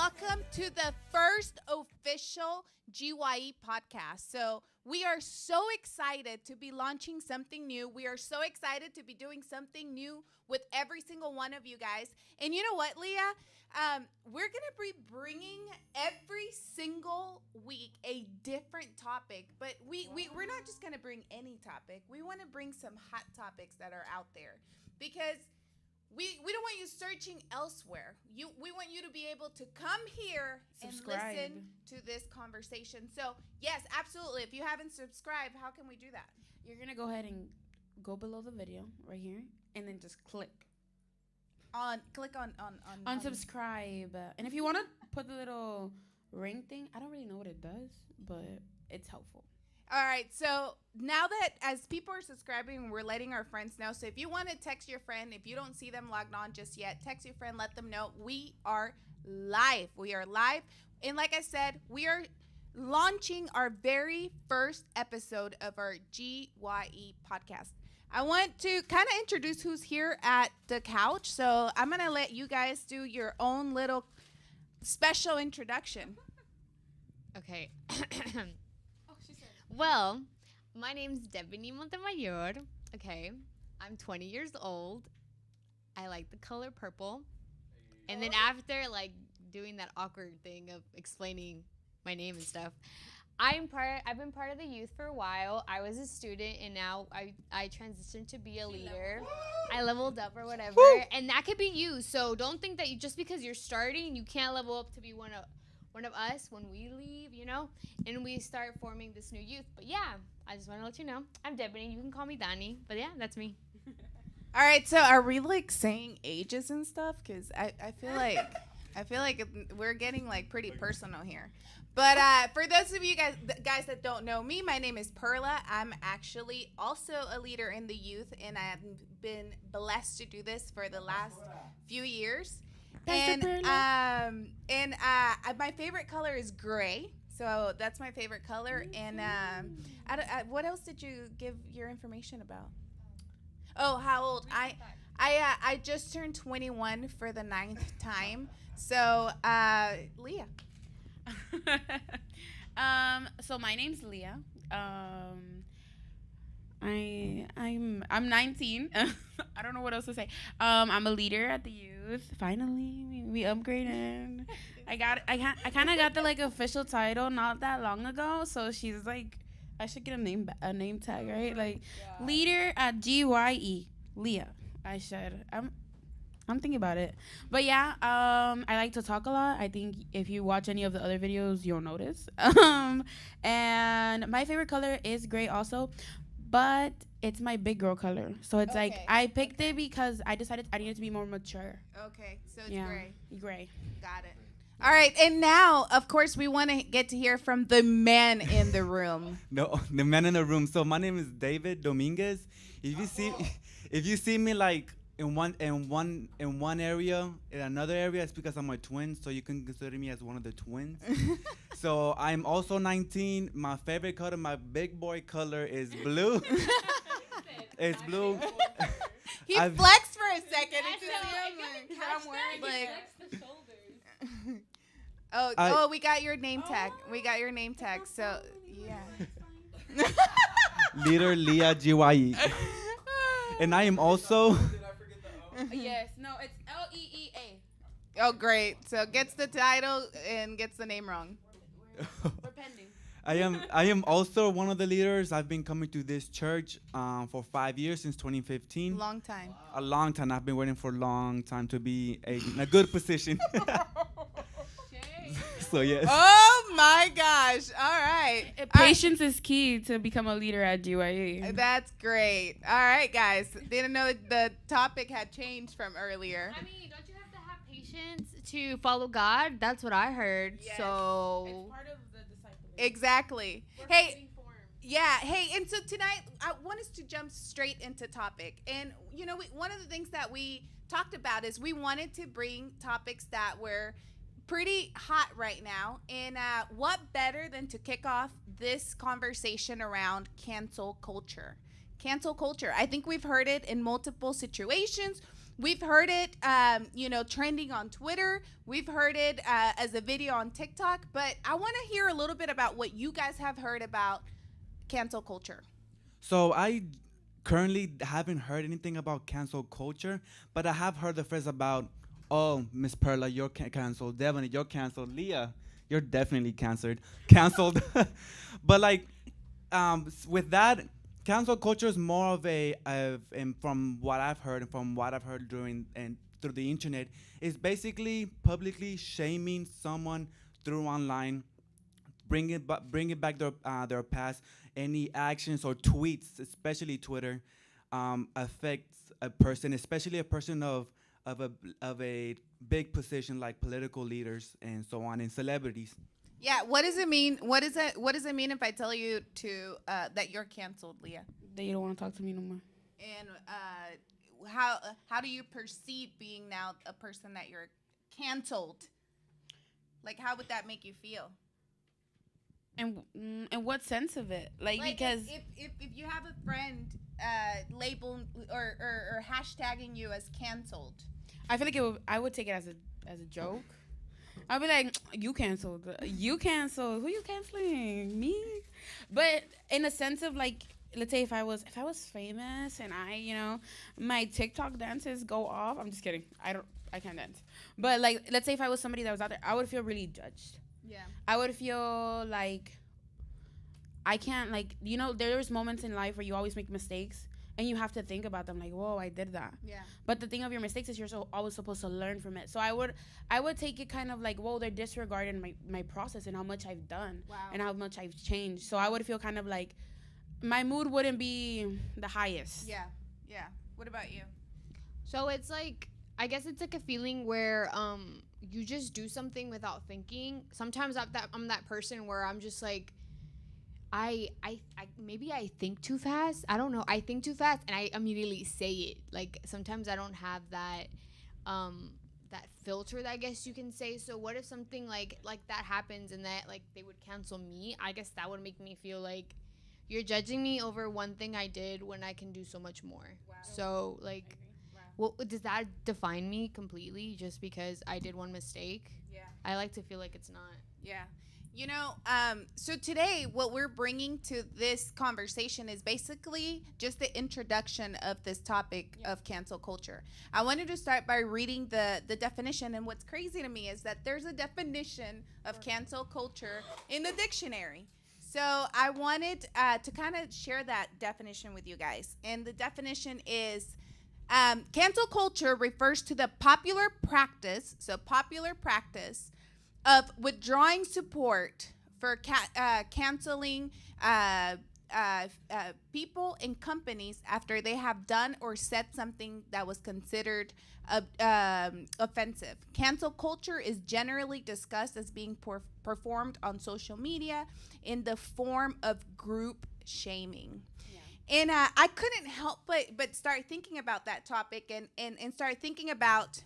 welcome to the first official GYE podcast. So, we are so excited to be launching something new. We are so excited to be doing something new with every single one of you guys. And you know what, Leah? We're going to be bringing every single week a different topic. But we're not just going to bring any topic. We want to bring some hot topics that are out there. Because we don't want you searching elsewhere. We want you to be able to come here and listen to this conversation. So, yes, absolutely. If you haven't subscribed, how can we do that? You're going to go ahead and go below the video right here and then just click on subscribe. And if you want to put the little ring thing, I don't really know what it does, but it's helpful. All right, so now that as people are subscribing, we're letting our friends know. So if you want to text your friend, if you don't see them logged on just yet, text your friend, let them know we are live. We are live. And like I said, we are launching our very first episode of our GYE podcast. I want to kind of introduce who's here at the couch. So I'm going to let you guys do your own little special introduction. Okay. Well, my name's Debbie Montemayor. Okay. I'm 20 years old. I like the color purple. And then after, doing that awkward thing of explaining my name and stuff, I've been part of the youth for a while. I was a student, and now I transitioned to be a leader. I leveled up or whatever. Woo! And that could be you. So don't think that just because you're starting, you can't level up to be one of us when we leave, and we start forming this new youth. But yeah, I just want to let you know, I'm Debbie. You can call me Donnie, but yeah, that's me. All right, so are we saying ages and stuff? Because I feel like we're getting pretty personal here. But for those of you guys that don't know me, my name is Perla. I'm actually also a leader in the youth, and I've been blessed to do this for the last few years. And my favorite color is gray, so that's my favorite color. And what else did you give your information about? Oh, how old? I just turned 21 for the 9th time. So Leah. So my name's Leah. I'm 19. I don't know what else to say. I'm a leader at the youth. Finally, we upgraded. I kind of got the official title not that long ago. So she's I should get a name tag, right? Leader at GYE. Leah. I should. I'm thinking about it. But yeah, I like to talk a lot. I think if you watch any of the other videos, you'll notice. And my favorite color is gray also. But it's my big girl color. So it's I picked it because I decided I needed to be more mature. Okay, so it's gray. Gray. Got it. All right, and now, of course, we want to get to hear from the man in the room. No, the man in the room. So my name is David Dominguez. If you see me in one area, in another area, it's because I'm a twin, so you can consider me as one of the twins. So I'm also 19. My favorite color, my big boy color is blue. It's blue. He flexed for a second. I'm wearing we got your name tag. We got your name tag. So yeah. Leader Leah GYE. And I am also. Yes. No, it's LEEA. Oh, great. So gets the title and gets the name wrong. We're pending. I am also one of the leaders. I've been coming to this church for 5 years, since 2015. Long time. A long time. I've been waiting for a long time to be in a good position. So yes. Oh my gosh. All right. Patience is key to become a leader at GYE. That's great. All right, guys. Didn't know that the topic had changed from earlier. I mean, don't you have to have patience to follow God? That's what I heard. Yes. So It's part of the discipleship. Exactly. Hey, yeah. Hey, and so tonight I want us to jump straight into topic. And one of the things that we talked about is we wanted to bring topics that were pretty hot right now. And what better than to kick off this conversation around cancel culture? Cancel culture. I think we've heard it in multiple situations. We've heard it, trending on Twitter. We've heard it as a video on TikTok. But I want to hear a little bit about what you guys have heard about cancel culture. So I currently haven't heard anything about cancel culture, but I have heard the phrase about, oh, Miss Perla, you're canceled. Devin, you're canceled. Leah, you're definitely canceled. But like, with that, cancel culture is more of and from what I've heard and from what I've heard during and through the internet, is basically publicly shaming someone through online, bringing back their past. Any actions or tweets, especially Twitter, affects a person, especially a person of a big position like political leaders and so on, and celebrities. Yeah, what does it mean? What does it mean if I tell you that you're canceled, Leah? That you don't want to talk to me no more. And how do you perceive being now a person that you're canceled? Like, how would that make you feel? And in what sense of it? Like because if you have a friend labeled or hashtagging you as canceled, I feel like I would take it as a joke. I'd be like, you canceled. You canceled. Who you canceling? Me? But in a sense of like, let's say if I was famous and my TikTok dances go off. I'm just kidding. I can't dance. But like, let's say if I was somebody that was out there, I would feel really judged. yeah, I would feel like I can't, like, there's moments in life where you always make mistakes and you have to think about them like, whoa, I did that. yeah, But the thing of your mistakes is you're always supposed to learn from it. So I would take it kind of like, whoa, they're disregarding my process and how much I've done. Wow. And how much I've changed. So I would feel kind of like my mood wouldn't be the highest. yeah. What about you? So it's like, I guess it's like a feeling where you just do something without thinking. Sometimes I'm that person where I'm just like, I maybe I think too fast. I don't know. I think too fast and I immediately say it. Like sometimes I don't have that that filter, I guess you can say. So what if something like that happens and that like they would cancel me? I guess that would make me feel like you're judging me over one thing I did when I can do so much more. Wow. So like, well, does that define me completely just because I did one mistake? Yeah. I like to feel like it's not. Yeah. So today what we're bringing to this conversation is basically just the introduction of this topic of cancel culture. I wanted to start by reading the definition. And what's crazy to me is that there's a definition of cancel culture in the dictionary. So I wanted to kind of share that definition with you guys. And the definition is cancel culture refers to the popular practice of withdrawing support for canceling people and companies after they have done or said something that was considered offensive. Cancel culture is generally discussed as being performed on social media in the form of group shaming. And I couldn't help but start thinking about that topic and start thinking about,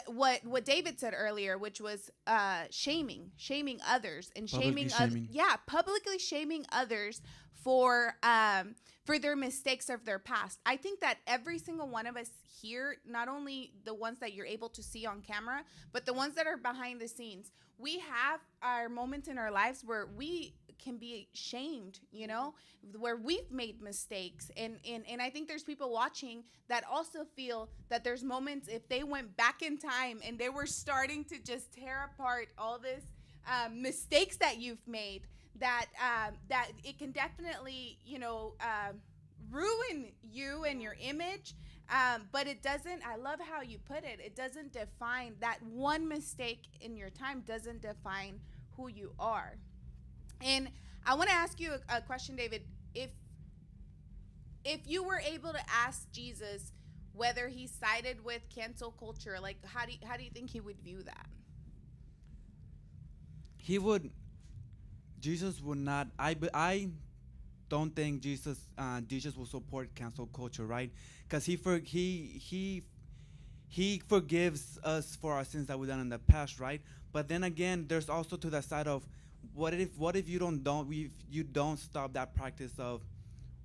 what David said earlier, which was shaming others and publicly shaming others for their mistakes of their past. I think that every single one of us here, not only the ones that you're able to see on camera, but the ones that are behind the scenes, we have our moments in our lives where we can be shamed, where we've made mistakes. And I think there's people watching that also feel that there's moments if they went back in time and they were starting to just tear apart all this mistakes that you've made, that it can definitely, ruin you and your image. But it doesn't, I love how you put it, it doesn't define, that one mistake in your time doesn't define who you are. And I want to ask you a question, David. If you were able to ask Jesus whether he sided with cancel culture, like how do you think he would view that? Jesus would not. I don't think Jesus will support cancel culture, right? Because he forgives us for our sins that we've done in the past, right? But then again, there's also to the side of what if you don't stop that practice of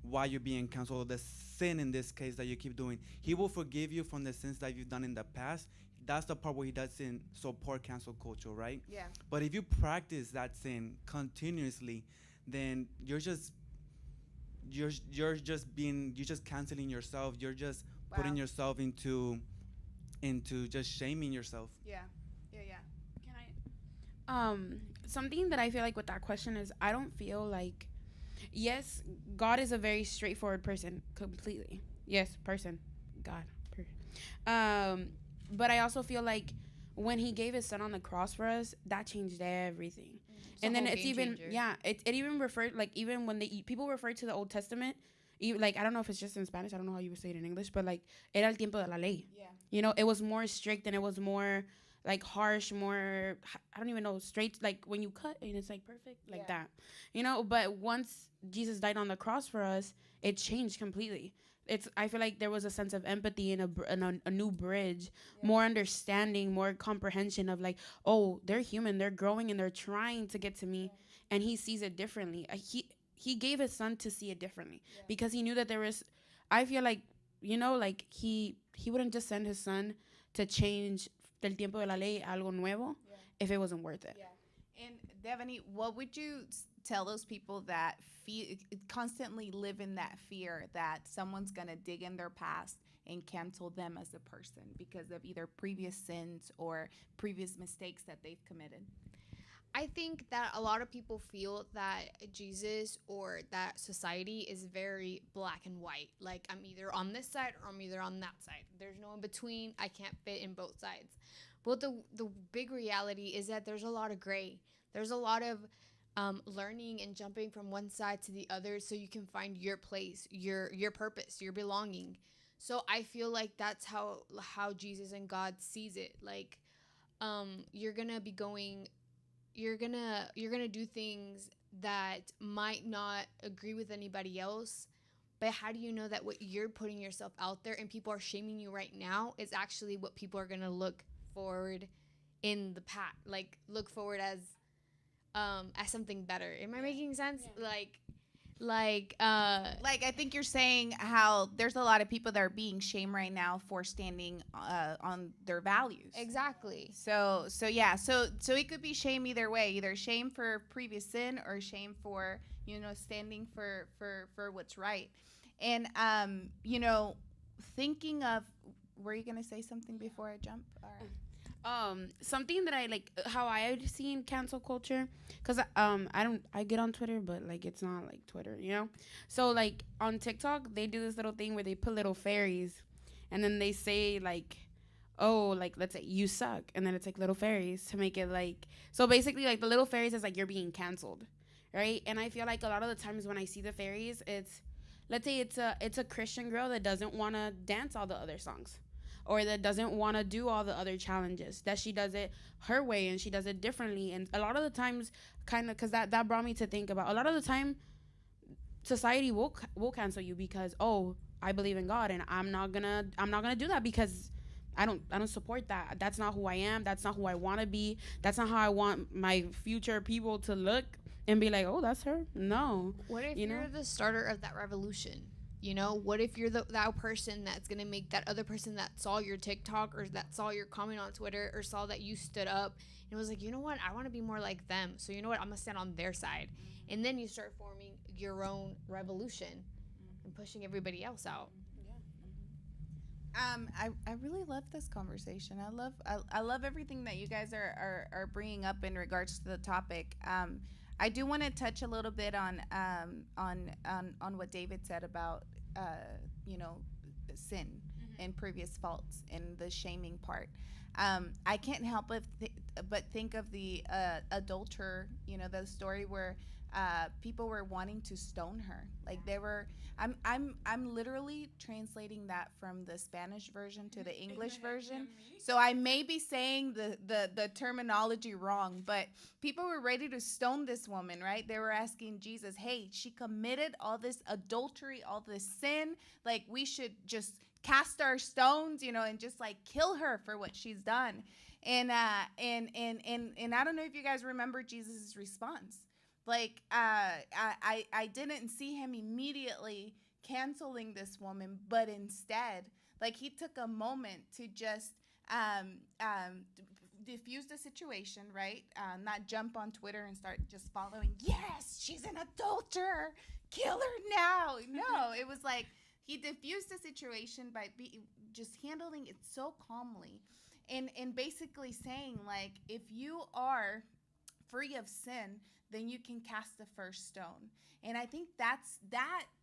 why you're being canceled, or the sin in this case that you keep doing. He will forgive you from the sins that you've done in the past. That's the part where he doesn't support cancel culture, right? Yeah. But if you practice that sin continuously, then you're just canceling yourself. You're just putting yourself into just shaming yourself. Yeah. Yeah. Yeah. Can I? Something that I feel like with that question is I don't feel like, yes, God is a very straightforward person, completely. Yes, person, God. But I also feel like when he gave his son on the cross for us, that changed everything. And then it's even it even referred, like, even when people refer to the Old Testament, like, I don't know if it's just in Spanish, I don't know how you would say it in English, but like, era el tiempo de la ley. Yeah. You know, it was more strict and it was more like harsh, more, I don't even know, straight, like when you cut and it's like perfect, like that. You know, but once Jesus died on the cross for us, it changed completely. I feel like there was a sense of empathy and a new bridge, more understanding, more comprehension of like, oh, they're human, they're growing and they're trying to get to me, and he sees it differently. He gave his son to see it differently because he knew that there was, I feel like, you know, like he wouldn't just send his son to change del tiempo de la ley algo nuevo if it wasn't worth it. Yeah. And Devaney, what would you tell those people that constantly live in that fear that someone's going to dig in their past and cancel them as a person because of either previous sins or previous mistakes that they've committed? I think that a lot of people feel that Jesus or that society is very black and white. Like, I'm either on this side or I'm either on that side. There's no in between. I can't fit in both sides. But the big reality is that there's a lot of gray. There's a lot of learning and jumping from one side to the other so you can find your place, your purpose, your belonging. So I feel like that's how Jesus and God sees it. Like, you're gonna be going, you're gonna do things that might not agree with anybody else, but how do you know that what you're putting yourself out there and people are shaming you right now is actually what people are gonna look forward in the past, like look forward as something better? Am I making sense? Yeah. Like I think you're saying how there's a lot of people that are being shamed right now for standing on their values. exactly. So it could be shame either way, either shame for previous sin or shame for, you know, standing for what's right. And you know, thinking of, were you gonna say something before I jump? All right. Something that I like, how I've seen cancel culture, because I get on Twitter, but like it's not like Twitter, you know. So like on TikTok they do this little thing where they put little fairies and then they say like, oh, like let's say you suck, and then it's like little fairies to make it like, so basically like the little fairies is like you're being canceled, right? And I feel like a lot of the times when I see the fairies, it's, let's say it's a Christian girl that doesn't want to dance all the other songs, or that doesn't want to do all the other challenges, that she does it her way and she does it differently. And a lot of the times, kind of, because that brought me to think about, a lot of the time society will cancel you because, oh, I believe in God and I'm not gonna do that because I don't support that. That's not who I am. That's not who I want to be. That's not how I want my future people to look and be like, oh, that's her. No. What if you're the starter of that revolution? You know, what if you're that person that's going to make that other person that saw your TikTok or that saw your comment on Twitter or saw that you stood up and was like, you know what, I want to be more like them. So you know what, I'm going to stand on their side. And then you start forming your own revolution and pushing everybody else out. I really love this conversation. I love everything that you guys are bringing up in regards to the topic. I do want to touch a little bit on what David said about you know, sin and previous faults and the shaming part. I can't help but think of the adulterer. You know, the story where people were wanting to stone her. Like they were. I'm literally translating that from the Spanish version to the English version. So I may be saying the terminology wrong, but people were ready to stone this woman, right? They were asking Jesus, hey, she committed all this adultery, all this sin. Like we should just cast our stones, you know, and just like kill her for what she's done. And I don't know if you guys remember Jesus' response. Like, I didn't see him immediately canceling this woman, but instead, like, he took a moment to just diffuse the situation, right? Not jump on Twitter and start just following, yes, she's an adulterer, kill her now. No, it was like he diffused the situation by just handling it so calmly and basically saying, like, if you are free of sin, then you can cast the first stone. And I think that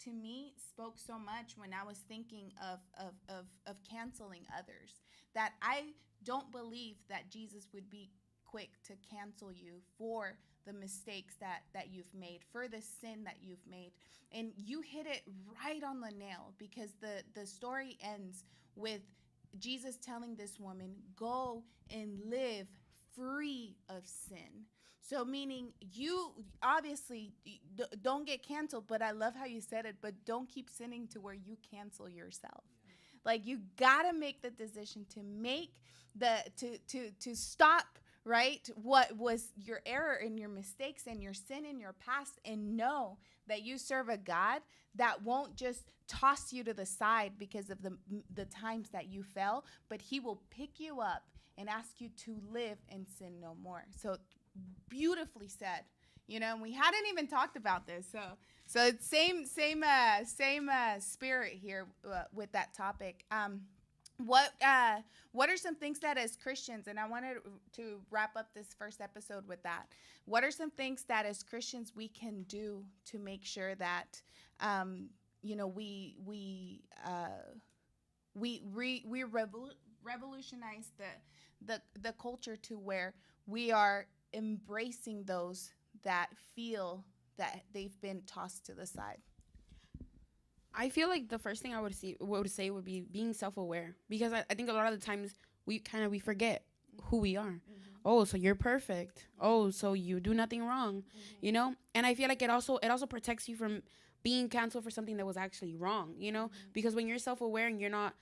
to me spoke so much when I was thinking of canceling others, that I don't believe that Jesus would be quick to cancel you for the mistakes that you've made, for the sin that you've made. And you hit it right on the nail, because the story ends with Jesus telling this woman, go and live free of sin. So meaning, you obviously don't get canceled, but I love how you said it, but don't keep sinning to where you cancel yourself. Like, you gotta make the decision to make to stop, right, what was your error and your mistakes and your sin in your past, and know that you serve a God that won't just toss you to the side because of the times that you fell, but he will pick you up and ask you to live and sin no more. So beautifully said, and we hadn't even talked about this, so it's same spirit here with that topic. What are some things that as Christians, and I wanted to wrap up this first episode with that, what are some things that as Christians we can do to make sure that we revolutionize the culture to where we are embracing those that feel that they've been tossed to the side? I feel like the first thing I would say would be being self-aware, because I think a lot of the times we forget who we are. Mm-hmm. Oh, so you're perfect. Oh, so you do nothing wrong, mm-hmm. And I feel like it also protects you from being canceled for something that was actually wrong, mm-hmm. because when you're self-aware and you're not,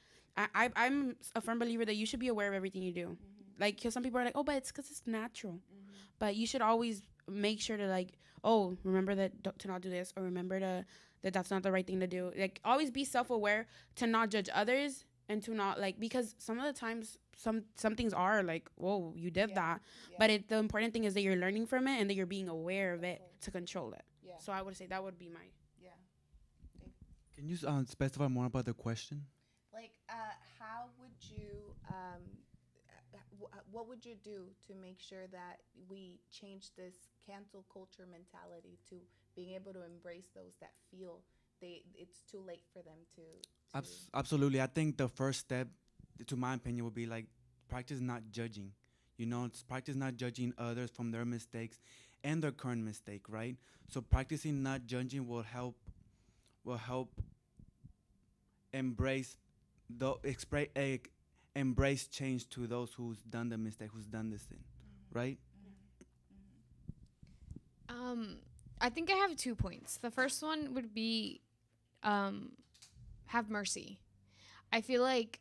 I'm a firm believer that you should be aware of everything you do. Mm-hmm. Like, because some people are like, oh, but it's because it's natural. Mm-hmm. But you should always make sure to, like, oh, remember to not do this, or remember that that's not the right thing to do. Like, always be self-aware to not judge others, and to not, like, because some of the times some things are like, whoa, you did that. Yeah. But the important thing is that you're learning from it and that you're being aware of it to control it. Yeah. So I would say that would be my. Yeah. Can you specify more about the question? Like, how would you, what would you do to make sure that we change this cancel culture mentality to being able to embrace those that feel it's too late for them to Absolutely. I think the first step, to my opinion, would be, like, practice not judging. It's practice not judging others from their mistakes and their current mistake, right? So practicing not judging will help embrace embrace change to those who's done the mistake, who's done the sin, mm-hmm. right? Mm-hmm. I think I have 2 points. The first one would be have mercy. I feel like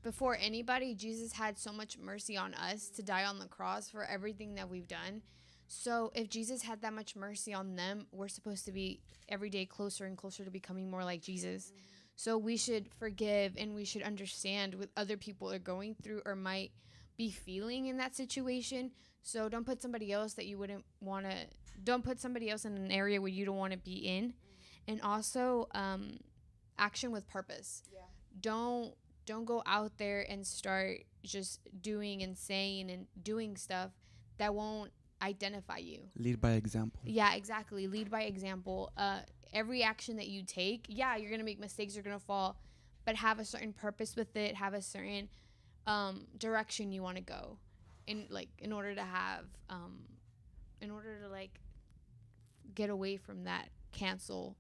before anybody, Jesus had so much mercy on us to die on the cross for everything that we've done. So if Jesus had that much mercy on them, we're supposed to be every day closer and closer to becoming more like Jesus. Mm-hmm. So we should forgive, and we should understand what other people are going through or might be feeling in that situation. So don't put somebody else that you wouldn't want to, don't put somebody else in an area where you don't want to be in. Mm-hmm. And also action with purpose. Yeah. Don't go out there and start just doing and saying and doing stuff that won't identify you. Lead by example. Yeah, exactly. Lead by example. Every action that you take, yeah, you're going to make mistakes, you're going to fall, but have a certain purpose with it, have a certain direction you want to go in order to get away from that cancel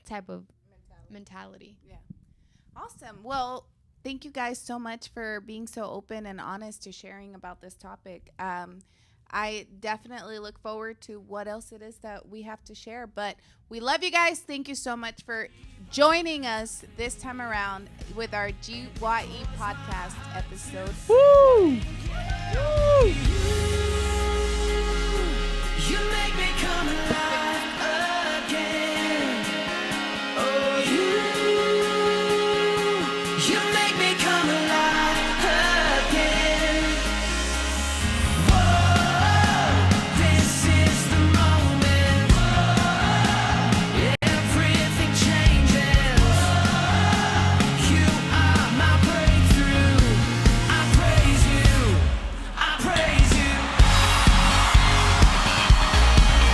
type of mentality. Yeah. Awesome. Well, thank you guys so much for being so open and honest to sharing about this topic. I definitely look forward to what else it is that we have to share. But we love you guys. Thank you so much for joining us this time around with our GYE Podcast episode. Woo! Woo! You make me come alive again. Oh, you